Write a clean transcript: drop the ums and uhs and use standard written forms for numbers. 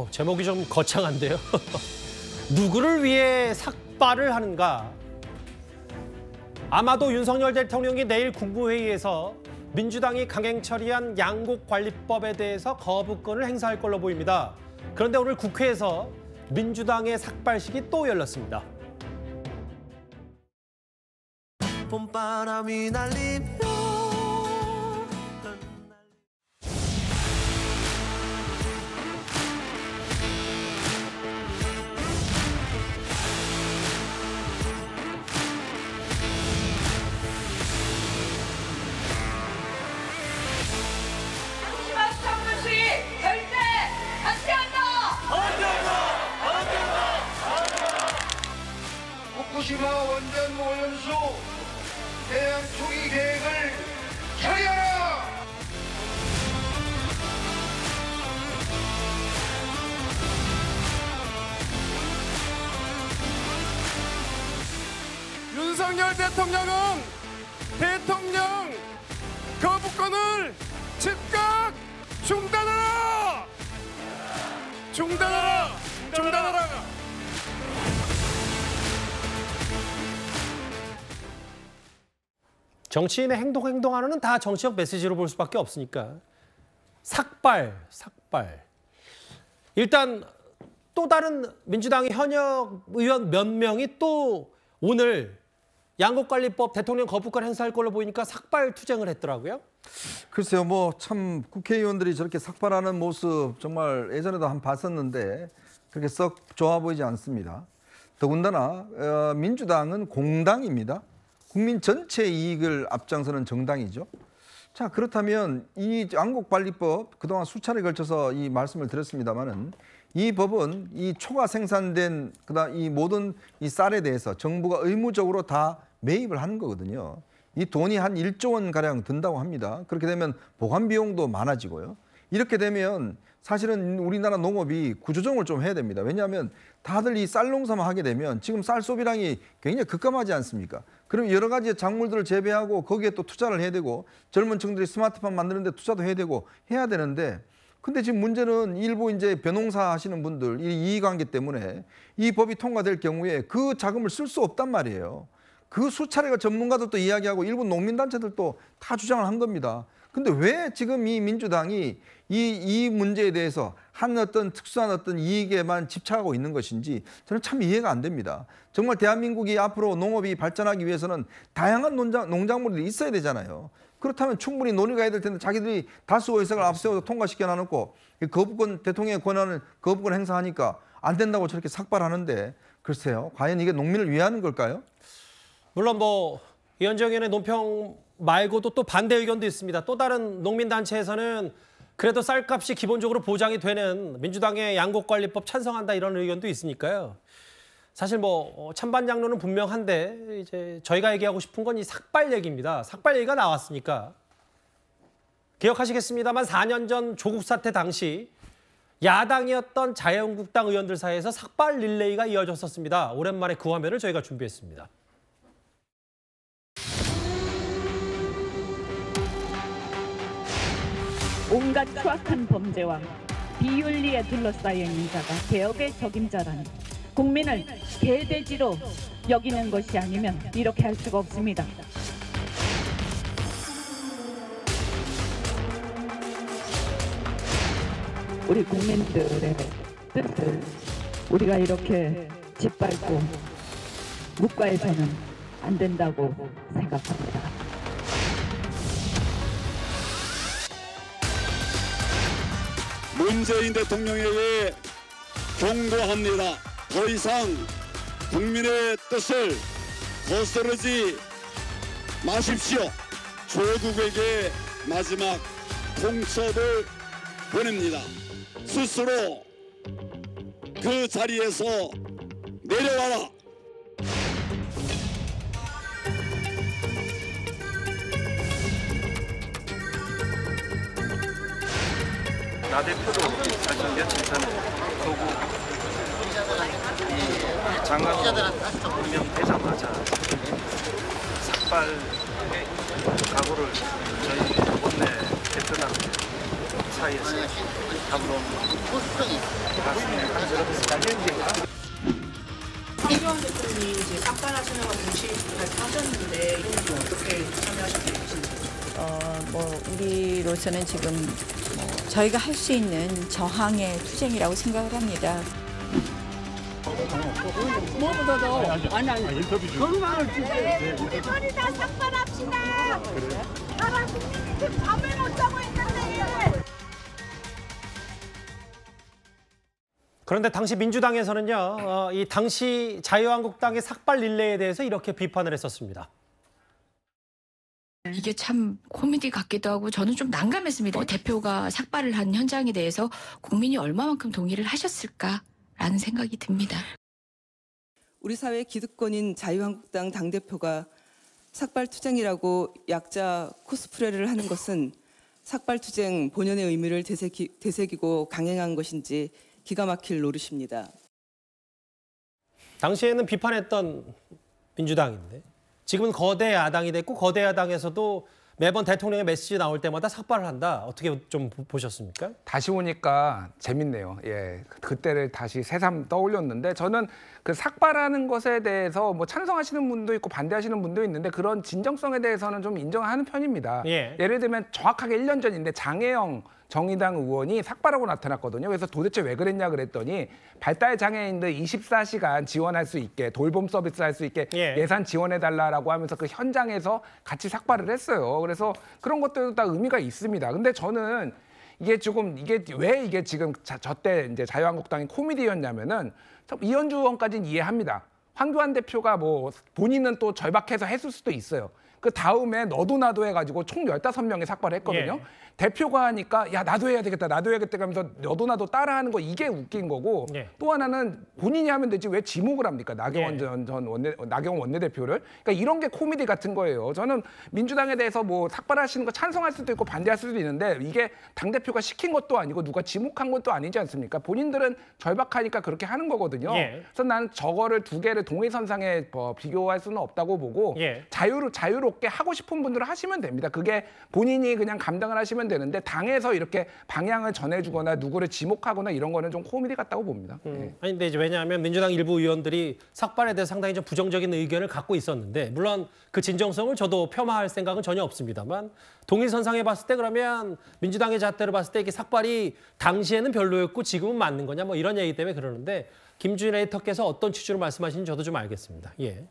제목이 좀 거창한데요. 누구를 위해 삭발을 하는가? 아마도 윤석열 대통령이 내일 국무회의에서 민주당이 강행 처리한 양곡관리법에 대해서 거부권을 행사할 걸로 보입니다. 그런데 오늘 국회에서 민주당의 삭발식이 또 열렸습니다. 봄바람이 날리며 후쿠시마 원전 오염수 해양 초기 계획을 처리하라! 윤석열 대통령은 대통령 거부권을 즉각 중단하라! 중단하라! 중단하라! 정치인의 행동 하나는 다 정치적 메시지로 볼 수밖에 없으니까. 삭발. 일단 또 다른 민주당의 현역 의원 몇 명이 또 오늘 양곡관리법 대통령 거부권 행사할 걸로 보이니까 삭발 투쟁을 했더라고요. 글쎄요, 참 국회의원들이 저렇게 삭발하는 모습 정말 예전에도 한 봤었는데 그렇게 썩 좋아 보이지 않습니다. 더군다나 민주당은 공당입니다. 국민 전체의 이익을 앞장서는 정당이죠. 자, 그렇다면 이 양곡관리법 그동안 수차례 걸쳐서 이 말씀을 드렸습니다마는 이 법은 이 초과 생산된 그다음 이 모든 이 쌀에 대해서 정부가 의무적으로 다 매입을 하는 거거든요. 이 돈이 한 1조 원 가량 든다고 합니다. 그렇게 되면 보관 비용도 많아지고요. 이렇게 되면 사실은 우리나라 농업이 구조조정을 좀 해야 됩니다. 왜냐하면 다들 이 쌀 농사만 하게 되면 지금 쌀 소비량이 굉장히 급감하지 않습니까? 그럼 여러 가지 작물들을 재배하고 거기에 또 투자를 해야 되고 젊은 층들이 스마트폰 만드는 데 투자도 해야 되고 해야 되는데 근데 지금 문제는 일부 이제 벼농사 하시는 분들 이 이해관계 때문에 이 법이 통과될 경우에 그 자금을 쓸 수 없단 말이에요. 그 수차례가 전문가들도 이야기하고 일부 농민단체들도 다 주장을 한 겁니다. 근데 왜 지금 이 민주당이 이 문제에 대해서 한 어떤 특수한 어떤 이익에만 집착하고 있는 것인지 저는 참 이해가 안 됩니다. 정말 대한민국이 앞으로 농업이 발전하기 위해서는 다양한 농작물들이 있어야 되잖아요. 그렇다면 충분히 논의가 해야 될 텐데 자기들이 다수 의석을 앞세워서 통과시켜 놔놓고 거부권 대통령의 권한을 거부권 행사하니까 안 된다고 저렇게 삭발하는데 글쎄요. 과연 이게 농민을 위하는 걸까요? 물론 이현정 의원의 논평 말고도 또 반대 의견도 있습니다. 또 다른 농민단체에서는 그래도 쌀값이 기본적으로 보장이 되는 민주당의 양곡관리법 찬성한다 이런 의견도 있으니까요. 사실 찬반장로는 분명한데 이제 저희가 얘기하고 싶은 건 이 삭발 얘기입니다. 삭발 얘기가 나왔으니까. 기억하시겠습니다만 4년 전 조국 사태 당시 야당이었던 자유한국당 의원들 사이에서 삭발 릴레이가 이어졌었습니다. 오랜만에 그 화면을 저희가 준비했습니다. 온갖 추악한 범죄와 비윤리에 둘러싸여 있는 자가 개혁의 적임자라니 국민을 개돼지로 여기는 것이 아니면 이렇게 할 수가 없습니다. 우리 국민들의 뜻을 우리가 이렇게 짓밟고 묵과해서는 안 된다고 생각합니다. 문재인 대통령에게 경고합니다. 더 이상 국민의 뜻을 거스르지 마십시오. 조국에게 마지막 통첩을 보냅니다. 스스로 그 자리에서 내려와라. 나 대표도 사실 며칠 전에 조국 이 장관 임명되자마자 삭발의 각오를 저희 원내 대표단한테 사이에서 담론 이규환 대표님이 이제 삭발하시는 걸 동시에 발표하셨는데 이런 거 어떻게 참여하셨나요? 우리로서는 지금 저희가 할 수 있는 저항의 투쟁이라고 생각을 합니다. 우리 둘이 다 삭발합시다. 나라 국민이 지금 잠을 못 자고 있는데. 그런데 당시 민주당에서는요, 이 당시 자유한국당의 삭발 릴레이에 대해서 이렇게 비판을 했었습니다. 이게 참 코미디 같기도 하고 저는 좀 난감했습니다. 대표가 삭발을 한 현장에 대해서 국민이 얼마만큼 동의를 하셨을까라는 생각이 듭니다. 우리 사회 기득권인 자유한국당 당대표가 삭발투쟁이라고 약자 코스프레를 하는 것은 삭발투쟁 본연의 의미를 되새기고 강행한 것인지 기가 막힐 노릇입니다. 당시에는 비판했던 민주당인데 지금은 거대 야당이 됐고 거대 야당에서도 매번 대통령의 메시지 나올 때마다 삭발을 한다. 어떻게 좀 보셨습니까? 다시 오니까 재밌네요. 예, 그때를 다시 새삼 떠올렸는데 저는 그 삭발하는 것에 대해서 뭐 찬성하시는 분도 있고 반대하시는 분도 있는데 그런 진정성에 대해서는 좀 인정하는 편입니다. 예를 들면 정확하게 1년 전인데 장혜영 정의당 의원이 삭발하고 나타났거든요. 그래서 도대체 왜 그랬냐 그랬더니 발달 장애인들 24시간 지원할 수 있게 돌봄 서비스 할 수 있게 예산 지원해달라고 하면서 그 현장에서 같이 삭발을 했어요. 그래서 그런 것들도 다 의미가 있습니다. 근데 저는 이게 왜 이게 지금 저때 이제 자유한국당이 코미디였냐면은 이현주 의원까지는 이해합니다. 황교안 대표가 뭐 본인은 또 절박해서 했을 수도 있어요. 그 다음에 너도 나도 해가지고 총 15명이 삭발을 했거든요. 대표가 하니까 야 나도 해야 되겠다 하면서 너도 나도 따라하는 거 이게 웃긴 거고 또 하나는 본인이 하면 되지 왜 지목을 합니까? 나경원 원내대표를. 그러니까 이런 게 코미디 같은 거예요. 저는 민주당에 대해서 뭐 삭발하시는 거 찬성할 수도 있고 반대할 수도 있는데 이게 당대표가 시킨 것도 아니고 누가 지목한 것도 아니지 않습니까? 본인들은 절박하니까 그렇게 하는 거거든요. 그래서 나는 저거를 두 개를 동일선상에 비교할 수는 없다고 보고 자유롭게 하고 싶은 분들은 하시면 됩니다. 그게 본인이 그냥 감당을 하시면 되는데 당에서 이렇게 방향을 전해주거나 누구를 지목하거나 이런 거는 좀 코미디 같다고 봅니다. 아니 근데 이제 왜냐하면 민주당 일부 의원들이 삭발에 대해 상당히 좀 부정적인 의견을 갖고 있었는데 물론 그 진정성을 저도 폄하할 생각은 전혀 없습니다만 동일선상에 봤을 때 그러면 민주당의 잣대로 봤을 때 이게 삭발이 당시에는 별로였고 지금은 맞는 거냐 뭐 이런 얘기 때문에 그러는데 김준일 에디터께서 어떤 취지로 말씀하시는지 저도 좀 알겠습니다. 예.